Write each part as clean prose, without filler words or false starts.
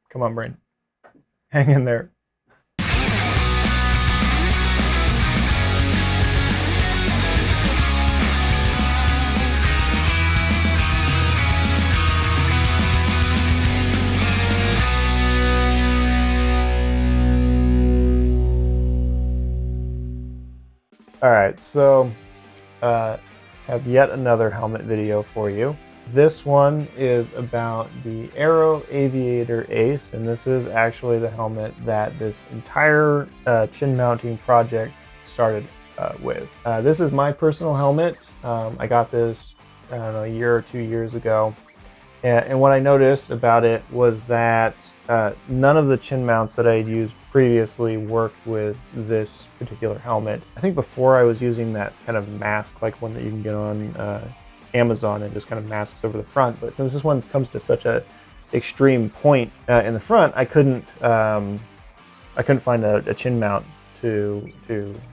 Come on, brain. Hang in there. All right, so have yet another helmet video for you. This one is about the Airoh Aviator Ace, and this is actually the helmet that this entire chin mounting project started with. This is my personal helmet. I got this, I don't know, a year or 2 years ago. And what I noticed about it was that none of the chin mounts that I had used previously worked with this particular helmet. I think before I was using that kind of mask, like one that you can get on Amazon, and just kind of masks over the front. But since this one comes to such a extreme point in the front, I couldn't find a chin mount to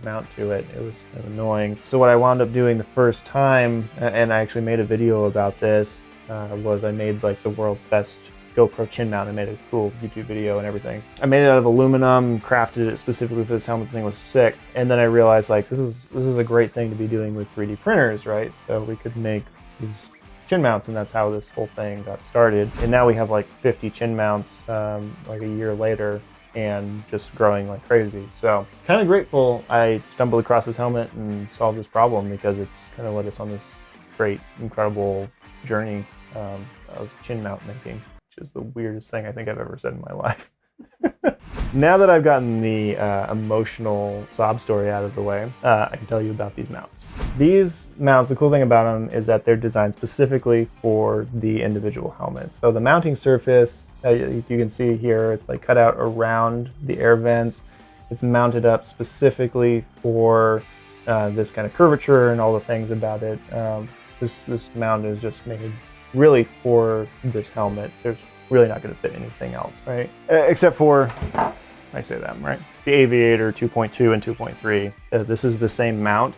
mount to it. It was kind of annoying. So what I wound up doing the first time, and I actually made a video about this, was I made like the world's best GoPro chin mount. I made a cool YouTube video and everything. I made it out of aluminum, crafted it specifically for this helmet. The thing was sick. And then I realized, like, this is a great thing to be doing with 3D printers, right? So we could make these chin mounts, and that's how this whole thing got started. And now we have like 50 chin mounts like a year later, and just growing like crazy. So kind of grateful I stumbled across this helmet and solved this problem, because it's kind of led us on this great, incredible journey of chin mount making, which is the weirdest thing I think I've ever said in my life. Now that I've gotten the emotional sob story out of the way, I can tell you about these mounts. These mounts, the cool thing about them is that they're designed specifically for the individual helmet. So the mounting surface, you can see here, it's like cut out around the air vents. It's mounted up specifically for this kind of curvature and all the things about it. This mount is just made really for this helmet. There's really not going to fit anything else, right? Except for, I say that, right? The Aviator 2.2 and 2.3. This is the same mount,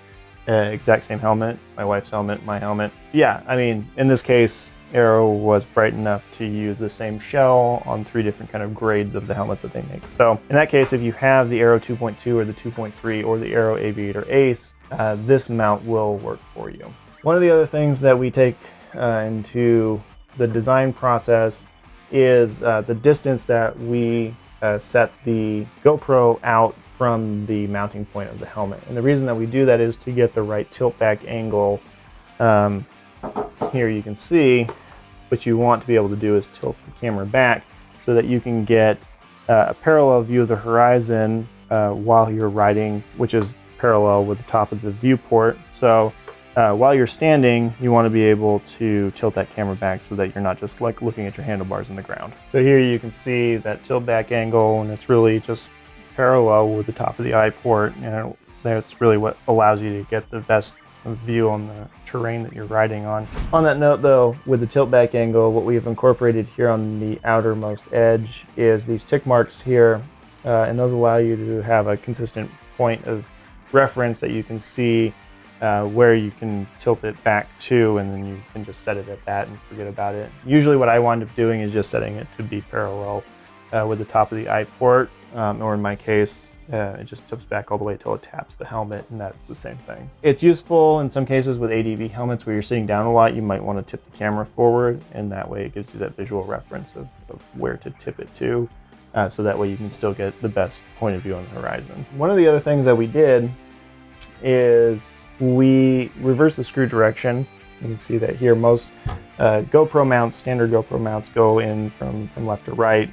exact same helmet, my wife's helmet, my helmet. Yeah, I mean, in this case, Airoh was bright enough to use the same shell on 3 different kind of grades of the helmets that they make. So in that case, if you have the Airoh 2.2 or the 2.3 or the Airoh Aviator Ace, this mount will work for you. One of the other things that we take into the design process is the distance that we set the GoPro out from the mounting point of the helmet. And the reason that we do that is to get the right tilt back angle. Here you can see what you want to be able to do is tilt the camera back so that you can get a parallel view of the horizon while you're riding, which is parallel with the top of the viewport. So while you're standing, you want to be able to tilt that camera back so that you're not just like looking at your handlebars in the ground. So here you can see that tilt back angle, and it's really just parallel with the top of the eye port. And that's really what allows you to get the best view on the terrain that you're riding on. On that note though, with the tilt back angle, what we've incorporated here on the outermost edge is these tick marks here, and those allow you to have a consistent point of reference that you can see where you can tilt it back to, and then you can just set it at that and forget about it. Usually what I wind up doing is just setting it to be parallel with the top of the eye port, or in my case, it just tips back all the way till it taps the helmet, and that's the same thing. It's useful in some cases with ADV helmets where you're sitting down a lot. You might want to tip the camera forward, and that way it gives you that visual reference of where to tip it to, so that way you can still get the best point of view on the horizon. One of the other things that we did is we reverse the screw direction. You can see that here most GoPro mounts, standard GoPro mounts, go in from left to right,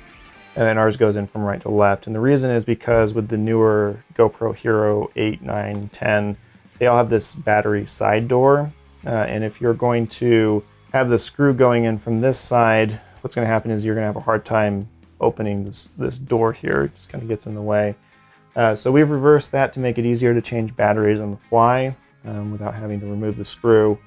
and then ours goes in from right to left. And the reason is because with the newer GoPro Hero 8, 9, 10, they all have this battery side door. And if you're going to have the screw going in from this side, what's going to happen is you're going to have a hard time opening this door here. It just kind of gets in the way. So we've reversed that to make it easier to change batteries on the fly without having to remove the screw.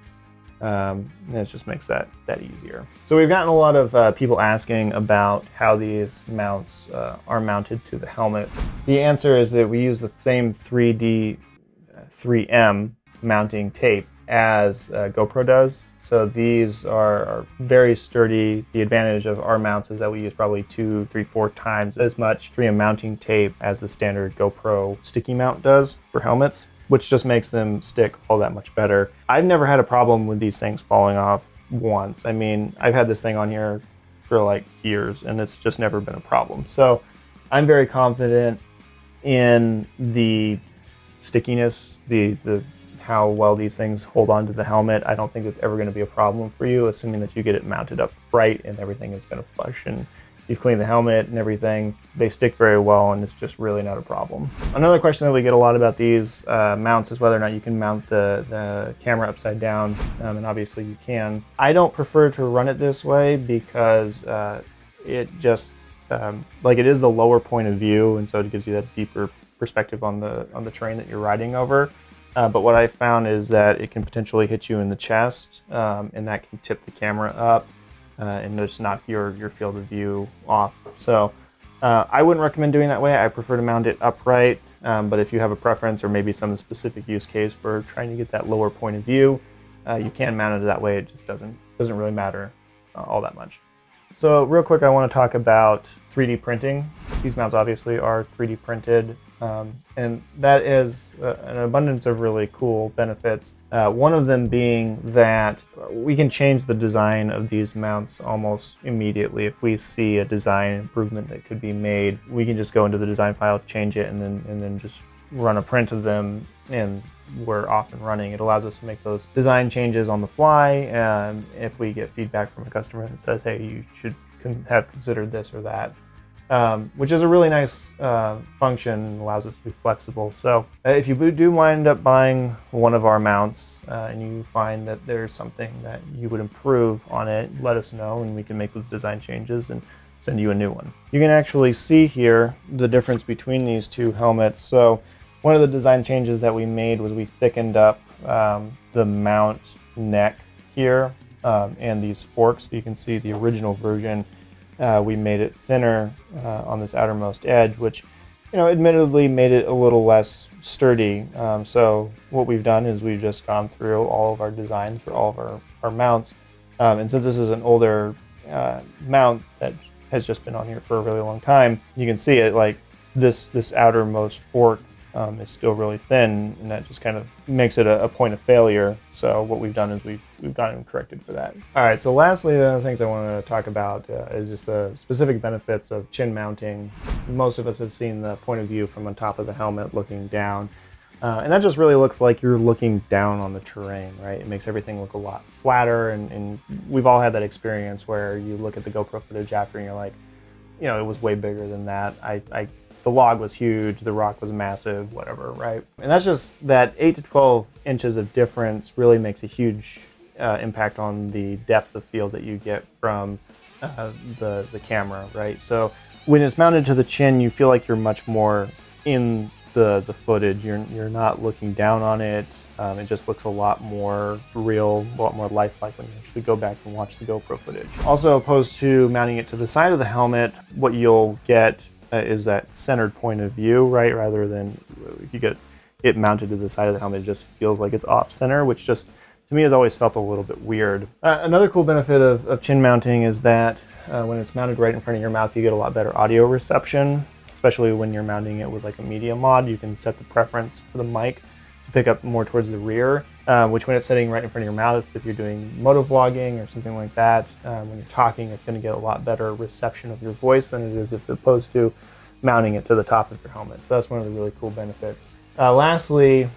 And it just makes that easier. So we've gotten a lot of people asking about how these mounts are mounted to the helmet. The answer is that we use the same 3M mounting tape as GoPro does. So these are very sturdy. The advantage of our mounts is that we use probably 2, 3, 4 times as much 3M mounting tape as the standard GoPro sticky mount does for helmets, which just makes them stick all that much better. I've never had a problem with these things falling off once. I mean, I've had this thing on here for like years and it's just never been a problem. So I'm very confident in the stickiness, the how well these things hold on to the helmet. I don't think it's ever going to be a problem for you, assuming that you get it mounted up right and everything is going to flush and you've cleaned the helmet and everything. They stick very well and it's just really not a problem. Another question that we get a lot about these mounts is whether or not you can mount the camera upside down, and obviously you can. I don't prefer to run it this way because it just, like it is the lower point of view, and so it gives you that deeper perspective on the terrain that you're riding over. But what I found is that it can potentially hit you in the chest, and that can tip the camera up and just knock your field of view off. So I wouldn't recommend doing that way. I prefer to mount it upright, but if you have a preference or maybe some specific use case for trying to get that lower point of view, you can mount it that way. It just doesn't really matter all that much. So real quick, I want to talk about 3D printing. These mounts obviously are 3D printed. And that is an abundance of really cool benefits. One of them being that we can change the design of these mounts almost immediately. If we see a design improvement that could be made, we can just go into the design file, change it, and then just run a print of them, and we're off and running. It allows us to make those design changes on the fly, and if we get feedback from a customer that says, hey, you should have considered this or that, which is a really nice function and allows us to be flexible. So if you do wind up buying one of our mounts and you find that there's something that you would improve on it, let us know and we can make those design changes and send you a new one. You can actually see here the difference between these two helmets. So one of the design changes that we made was we thickened up the mount neck here and these forks. You can see the original version. We made it thinner on this outermost edge, which, admittedly made it a little less sturdy. So what we've done is we've just gone through all of our designs for all of our mounts. And since this is an older mount that has just been on here for a really long time, you can see it like this outermost fork is still really thin, and that just kind of makes it a point of failure. So what we've done is we've gotten corrected for that. All right, so lastly, the other things I want to talk about is just the specific benefits of chin mounting. Most of us have seen the point of view from on top of the helmet looking down, and that just really looks like you're looking down on the terrain, right? It makes everything look a lot flatter, and we've all had that experience where you look at the GoPro footage after and you're like, it was way bigger than that. The log was huge, the rock was massive, whatever, right? And that's just that 8 to 12 inches of difference really makes a huge impact on the depth of field that you get from the camera, right? So when it's mounted to the chin, you feel like you're much more in the footage. You're not looking down on it. It just looks a lot more real, a lot more lifelike when you actually go back and watch the GoPro footage. Also, opposed to mounting it to the side of the helmet, what you'll get is that centered point of view, right? Rather than if you get it mounted to the side of the helmet, it just feels like it's off center, which just to me has always felt a little bit weird. Another cool benefit of chin mounting is that when it's mounted right in front of your mouth, you get a lot better audio reception, especially when you're mounting it with like a media mod. You can set the preference for the mic to pick up more towards the rear, which when it's sitting right in front of your mouth, if you're doing moto vlogging or something like that, when you're talking, it's going to get a lot better reception of your voice than it is if opposed to mounting it to the top of your helmet. So that's one of the really cool benefits. Lastly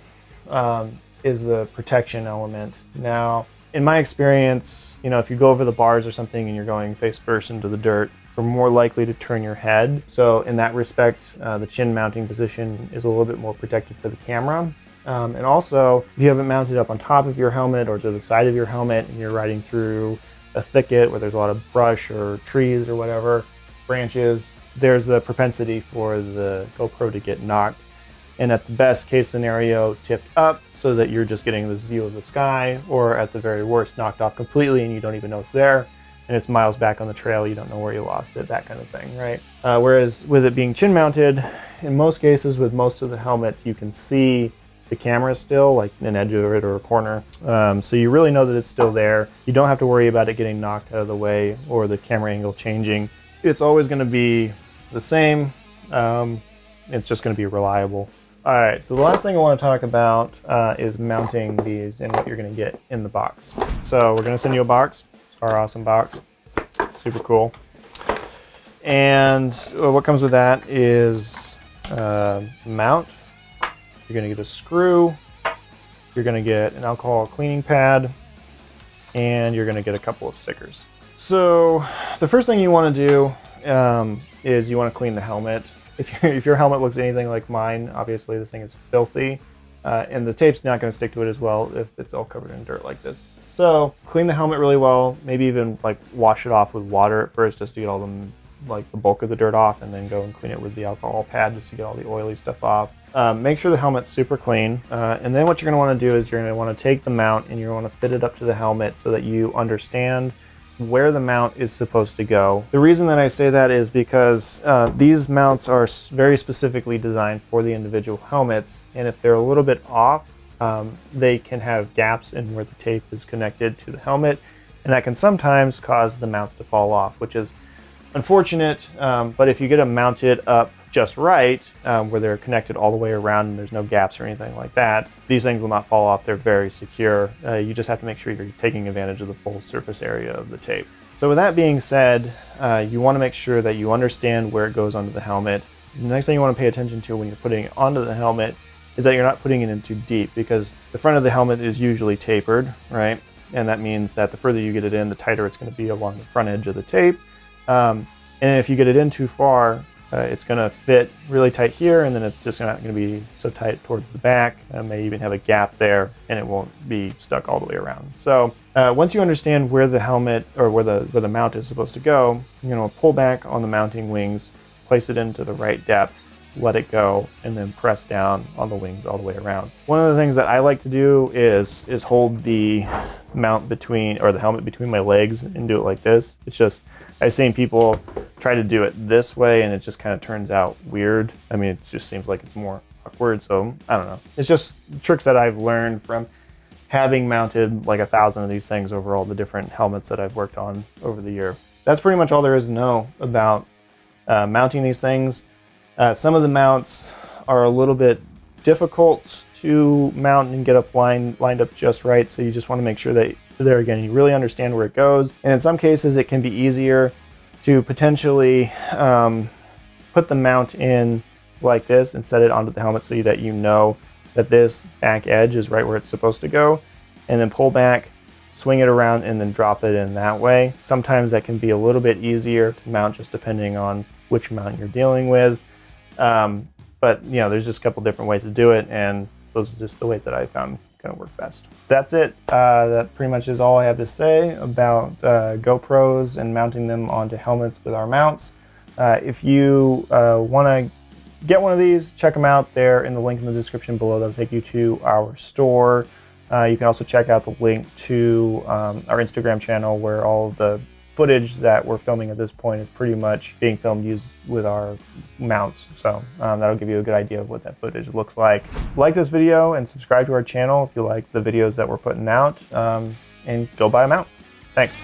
is the protection element. Now, in my experience, if you go over the bars or something and you're going face first into the dirt, you're more likely to turn your head. So in that respect, the chin mounting position is a little bit more protected for the camera. And also, if you have it mounted up on top of your helmet or to the side of your helmet and you're riding through a thicket where there's a lot of brush or trees or whatever, branches, there's the propensity for the GoPro to get knocked. And at the best case scenario, tipped up so that you're just getting this view of the sky, or at the very worst, knocked off completely and you don't even know it's there. And it's miles back on the trail, you don't know where you lost it, that kind of thing, right? Whereas with it being chin mounted, in most cases with most of the helmets, you can see the camera still, like an edge of it or a corner. So you really know that it's still there. You don't have to worry about it getting knocked out of the way or the camera angle changing. It's always going to be the same. It's just going to be reliable. All right, so the last thing I want to talk about is mounting these and what you're going to get in the box. So we're going to send you a box. It's our awesome box. Super cool. And what comes with that is mount. You're going to get a screw. You're going to get an alcohol cleaning pad. And you're going to get a couple of stickers. So the first thing you want to do is you want to clean the helmet. If your helmet looks anything like mine, obviously this thing is filthy. And the tape's not going to stick to it as well if it's all covered in dirt like this. So clean the helmet really well, maybe even like wash it off with water at first just to get all the bulk of the dirt off, and then go and clean it with the alcohol pad just to get all the oily stuff off. Make sure the helmet's super clean. And then what you're going to want to do is you're going to want to take the mount and you're going to fit it up to the helmet so that you understand where the mount is supposed to go. The reason that I say that is because these mounts are very specifically designed for the individual helmets, and if they're a little bit off, they can have gaps in where the tape is connected to the helmet, and that can sometimes cause the mounts to fall off, which is unfortunate. But if you get them mounted up just right, where they're connected all the way around and there's no gaps or anything like that, these things will not fall off. They're very secure. You just have to make sure you're taking advantage of the full surface area of the tape. So with that being said, you want to make sure that you understand where it goes onto the helmet. The next thing you want to pay attention to when you're putting it onto the helmet is that you're not putting it in too deep, because the front of the helmet is usually tapered, right? And that means that the further you get it in, the tighter it's going to be along the front edge of the tape. And if you get it in too far, it's going to fit really tight here, and then it's just not going to be so tight towards the back. It may even have a gap there, and it won't be stuck all the way around. So once you understand where the helmet or where the mount is supposed to go, you're going to pull back on the mounting wings, place it into the right depth, let it go, and then press down on the wings all the way around. One of the things that I like to do is hold the mount between, or the helmet between my legs and do it like this. It's just, I've seen people try to do it this way and it just kind of turns out weird. I mean, it just seems like it's more awkward, so I don't know. It's just tricks that I've learned from having mounted like 1,000 of these things over all the different helmets that I've worked on over the year. That's pretty much all there is to know about mounting these things. Some of the mounts are a little bit difficult to mount and get up lined up just right, so you just want to make sure that there again you really understand where it goes. And in some cases it can be easier to potentially put the mount in like this and set it onto the helmet so that you know that this back edge is right where it's supposed to go, and then pull back, swing it around, and then drop it in that way. Sometimes that can be a little bit easier to mount just depending on which mount you're dealing with. But you know, there's just a couple different ways to do it, and those are just the ways that I found kind of work best. That's it. That pretty much is all I have to say about GoPros and mounting them onto helmets with our mounts. If you want to get one of these, check them out there in the link in the description below. That'll take you to our store. You can also check out the link to our Instagram channel, where all of the footage that we're filming at this point is pretty much being filmed used with our mounts. So that'll give you a good idea of what that footage looks like. Like this video and subscribe to our channel if you like the videos that we're putting out, and go buy a mount. Thanks.